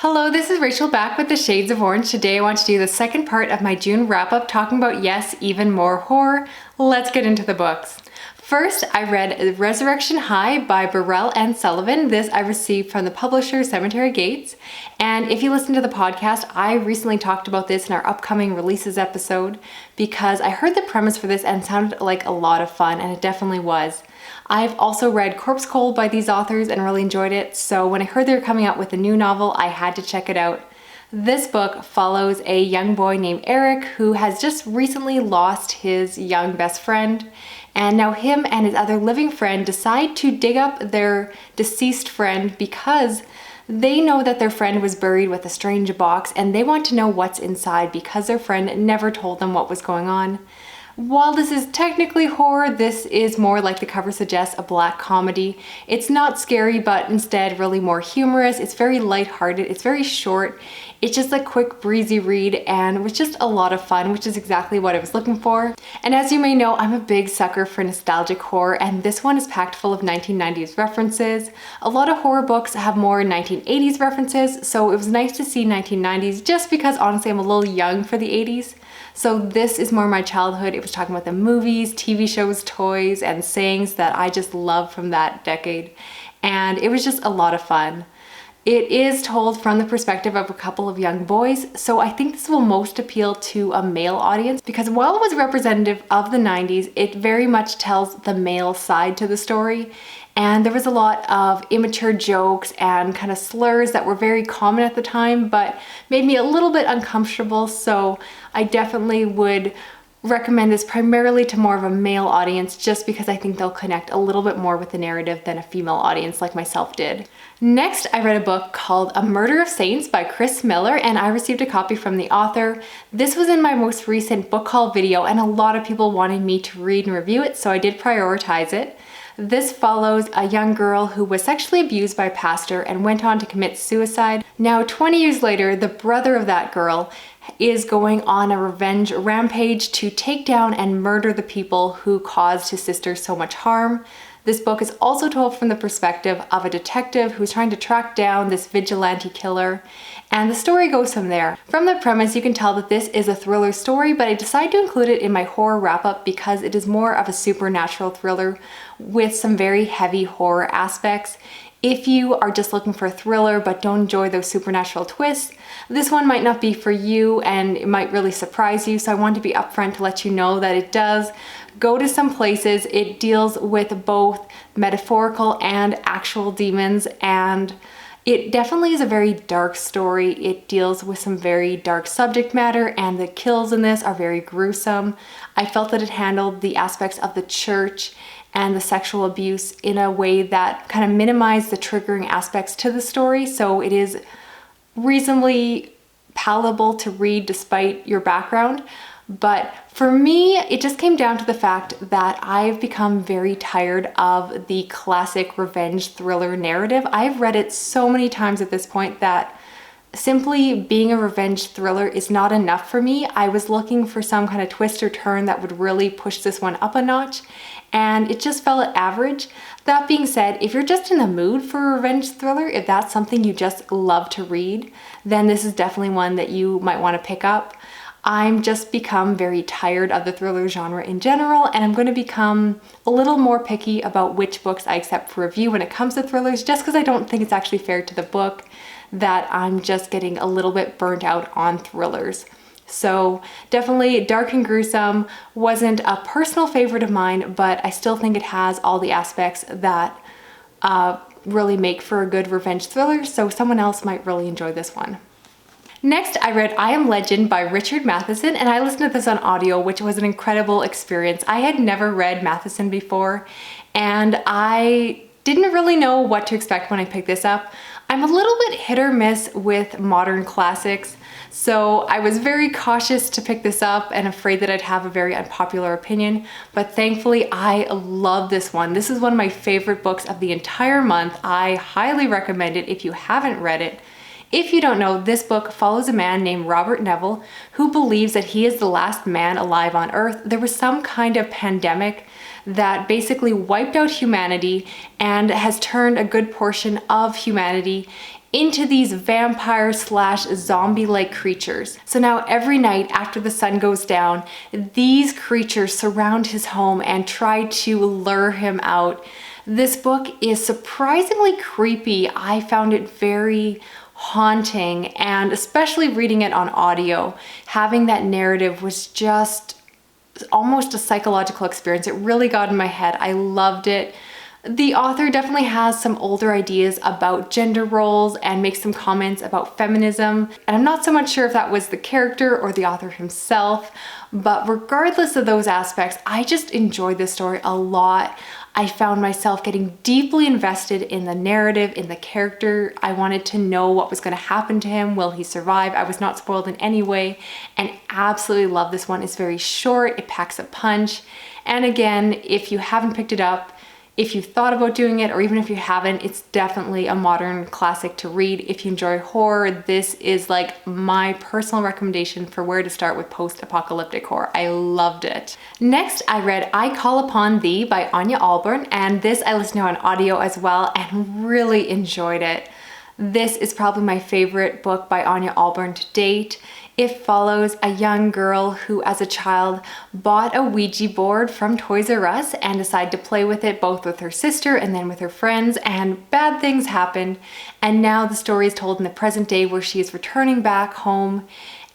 Hello, this is Rachel back with the Shades of Orange. Today I want to do the second part of my June wrap-up talking about, yes, even more horror. Let's get into the books. First, I read Resurrection High by Brhel and Sullivan. This I received from the publisher Cemetery Gates. And if you listen to the podcast, I recently talked about this in our upcoming releases episode because I heard the premise for this and it sounded like a lot of fun, and it definitely was. I've also read Corpse Cold by these authors and really enjoyed it, so when I heard they were coming out with a new novel, I had to check it out. This book follows a young boy named Eric who has just recently lost his young best friend, and now him and his other living friend decide to dig up their deceased friend because they know that their friend was buried with a strange box and they want to know what's inside because their friend never told them what was going on. While this is technically horror, this is more, like the cover suggests, a black comedy. It's not scary, but instead really more humorous. It's very lighthearted. It's very short. It's just a quick, breezy read, and it was just a lot of fun, which is exactly what I was looking for. And as you may know, I'm a big sucker for nostalgic horror, and this one is packed full of 1990s references. A lot of horror books have more 1980s references, so it was nice to see 1990s just because honestly I'm a little young for the 80s. So this is more my childhood. It was talking about the movies, TV shows, toys, and sayings that I just love from that decade. And it was just a lot of fun. It is told from the perspective of a couple of young boys, so I think this will most appeal to a male audience because while it was representative of the 90s, it very much tells the male side to the story. And there was a lot of immature jokes and kind of slurs that were very common at the time, but made me a little bit uncomfortable, so I definitely would recommend this primarily to more of a male audience just because I think they'll connect a little bit more with the narrative than a female audience like myself did. Next, I read a book called A Murder of Saints by Chris Miller, and I received a copy from the author. This was in my most recent book haul video, and a lot of people wanted me to read and review it, so I did prioritize it. This follows a young girl who was sexually abused by a pastor and went on to commit suicide. Now, 20 years later, the brother of that girl is going on a revenge rampage to take down and murder the people who caused his sister so much harm. This book is also told from the perspective of a detective who's trying to track down this vigilante killer, and the story goes from there. From the premise, you can tell that this is a thriller story, but I decided to include it in my horror wrap-up because it is more of a supernatural thriller with some very heavy horror aspects. If you are just looking for a thriller but don't enjoy those supernatural twists, this one might not be for you and it might really surprise you, so I want to be upfront to let you know that it does go to some places. It deals with both metaphorical and actual demons, and it definitely is a very dark story. It deals with some very dark subject matter, and the kills in this are very gruesome. I felt that it handled the aspects of the church and the sexual abuse in a way that kind of minimized the triggering aspects to the story, so it is reasonably palatable to read despite your background. But for me, it just came down to the fact that I've become very tired of the classic revenge thriller narrative. I've read it so many times at this point that simply being a revenge thriller is not enough for me. I was looking for some kind of twist or turn that would really push this one up a notch, and it just felt average. That being said, if you're just in the mood for a revenge thriller, if that's something you just love to read, then this is definitely one that you might want to pick up. I'm just become very tired of the thriller genre in general, and I'm going to become a little more picky about which books I accept for review when it comes to thrillers, just because I don't think it's actually fair to the book that I'm just getting a little bit burnt out on thrillers. So definitely dark and gruesome wasn't a personal favorite of mine, but I still think it has all the aspects that really make for a good revenge thriller, so someone else might really enjoy this one. Next, I read I Am Legend by Richard Matheson, and I listened to this on audio, which was an incredible experience. I had never read Matheson before, and I didn't really know what to expect when I picked this up. I'm a little bit hit or miss with modern classics, so I was very cautious to pick this up and afraid that I'd have a very unpopular opinion, but thankfully I love this one. This is one of my favorite books of the entire month. I highly recommend it if you haven't read it. If you don't know, this book follows a man named Robert Neville who believes that he is the last man alive on Earth. There was some kind of pandemic that basically wiped out humanity and has turned a good portion of humanity into these vampire slash zombie-like creatures. So now every night after the sun goes down, these creatures surround his home and try to lure him out. This book is surprisingly creepy. I found it very haunting, and especially reading it on audio, having that narrative was just almost a psychological experience. It really got in my head. I loved it. The author definitely has some older ideas about gender roles and makes some comments about feminism. And I'm not so much sure if that was the character or the author himself, but regardless of those aspects, I just enjoyed this story a lot. I found myself getting deeply invested in the narrative, in the character. I wanted to know what was going to happen to him. Will he survive? I was not spoiled in any way, and absolutely love this one. It's very short, it packs a punch. And again, if you haven't picked it up, if you've thought about doing it, or even if you haven't, it's definitely a modern classic to read. If you enjoy horror, this is like my personal recommendation for where to start with post-apocalyptic horror. I loved it. Next, I read I Call Upon Thee by Ania Ahlborn, and this I listened to on audio as well and really enjoyed it. This is probably my favorite book by Ania Ahlborn to date. It follows a young girl who, as a child, bought a Ouija board from Toys R Us and decided to play with it both with her sister and then with her friends, and bad things happened. And now the story is told in the present day, where she is returning back home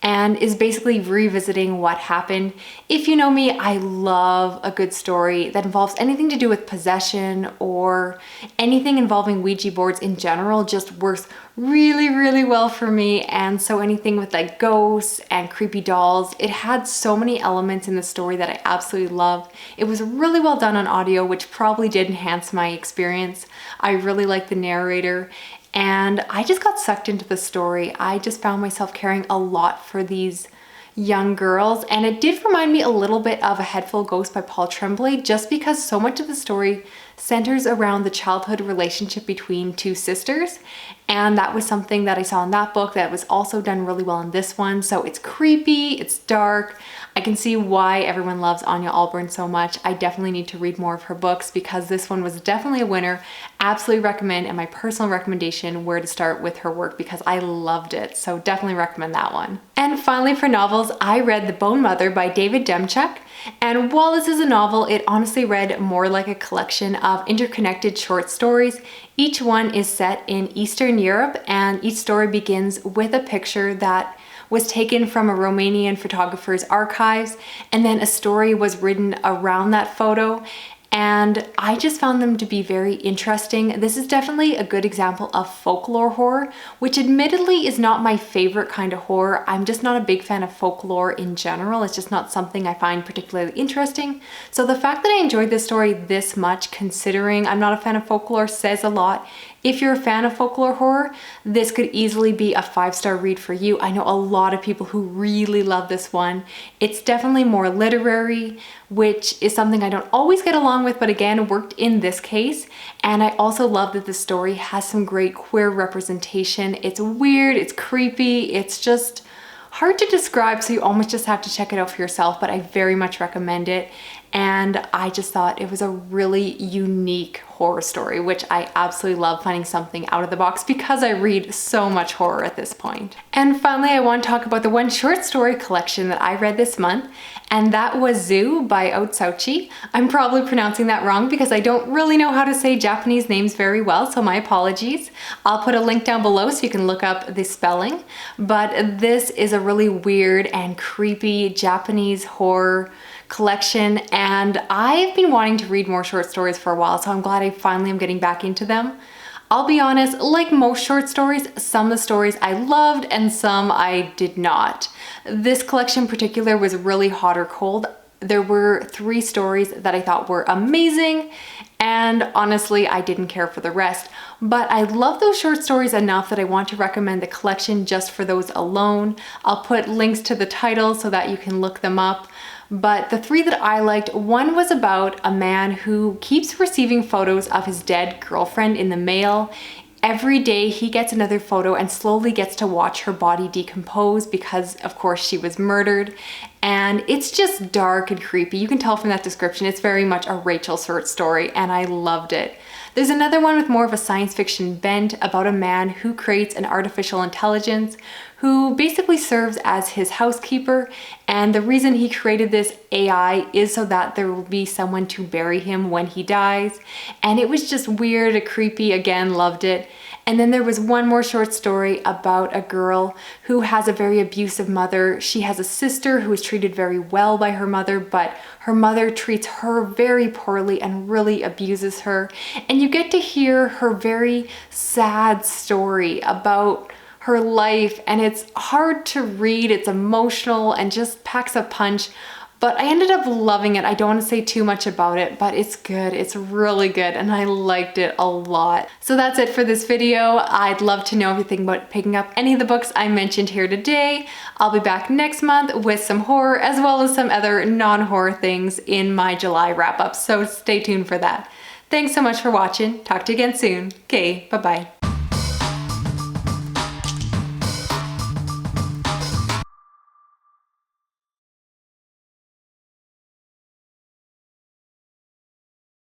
and is basically revisiting what happened. If you know me, I love a good story that involves anything to do with possession or anything involving Ouija boards in general. Just works really, really well for me. And so anything with like ghosts and creepy dolls, it had so many elements in the story that I absolutely loved. It was really well done on audio, which probably did enhance my experience. I really liked the narrator, and I just got sucked into the story. I just found myself caring a lot for these young girls, and it did remind me a little bit of A Head Full of Ghosts by Paul Tremblay, just because so much of the story centers around the childhood relationship between two sisters, and that was something that I saw in that book that was also done really well in this one. So it's creepy, it's dark. I can see why everyone loves Ania Ahlborn so much. I definitely need to read more of her books, because this one was definitely a winner. Absolutely recommend, and my personal recommendation where to start with her work, because I loved it. So definitely recommend that one. And finally, for novels, I read The Bone Mother by David Demchuk. And while this is a novel, it honestly read more like a collection of interconnected short stories. Each one is set in Eastern Europe, and each story begins with a picture that was taken from a Romanian photographer's archives, and then a story was written around that photo. And I just found them to be very interesting. This is definitely a good example of folklore horror, which admittedly is not my favorite kind of horror. I'm just not a big fan of folklore in general. It's just not something I find particularly interesting. So the fact that I enjoyed this story this much, considering I'm not a fan of folklore, says a lot. If you're a fan of folklore horror, this could easily be a 5-star read for you. I know a lot of people who really love this one. It's definitely more literary, which is something I don't always get along with, but again, worked in this case. And I also love that the story has some great queer representation. It's weird, it's creepy, it's just hard to describe, so you almost just have to check it out for yourself, but I very much recommend it. And I just thought it was a really unique horror story, which I absolutely love, finding something out of the box, because I read so much horror at this point. And finally, I want to talk about the one short story collection that I read this month, and that was Zoo by Otsuichi. I'm probably pronouncing that wrong because I don't really know how to say Japanese names very well, so my apologies. I'll put a link down below so you can look up the spelling, but this is a really weird and creepy Japanese horror collection, and I've been wanting to read more short stories for a while, so I'm glad I finally am getting back into them. I'll be honest, like most short stories, some of the stories I loved and some I did not. This collection in particular was really hot or cold. There were 3 stories that I thought were amazing, and honestly, I didn't care for the rest. But I love those short stories enough that I want to recommend the collection just for those alone. I'll put links to the titles so that you can look them up. But the 3 that I liked, one was about a man who keeps receiving photos of his dead girlfriend in the mail. Every day he gets another photo and slowly gets to watch her body decompose, because of course she was murdered. And it's just dark and creepy. You can tell from that description, it's very much a Rachel short story, and I loved it. There's another one with more of a science fiction bent about a man who creates an artificial intelligence who basically serves as his housekeeper, and the reason he created this AI is so that there will be someone to bury him when he dies. And it was just weird, creepy, again, loved it. And then there was one more short story about a girl who has a very abusive mother. She has a sister who is treated very well by her mother, but her mother treats her very poorly and really abuses her. And you get to hear her very sad story about her life, and it's hard to read, it's emotional and just packs a punch, but I ended up loving it. I don't want to say too much about it, but it's good. It's really good, and I liked it a lot. So that's it for this video. I'd love to know if you think about picking up any of the books I mentioned here today. I'll be back next month with some horror as well as some other non-horror things in my July wrap-up, so stay tuned for that. Thanks so much for watching. Talk to you again soon. Okay, bye-bye.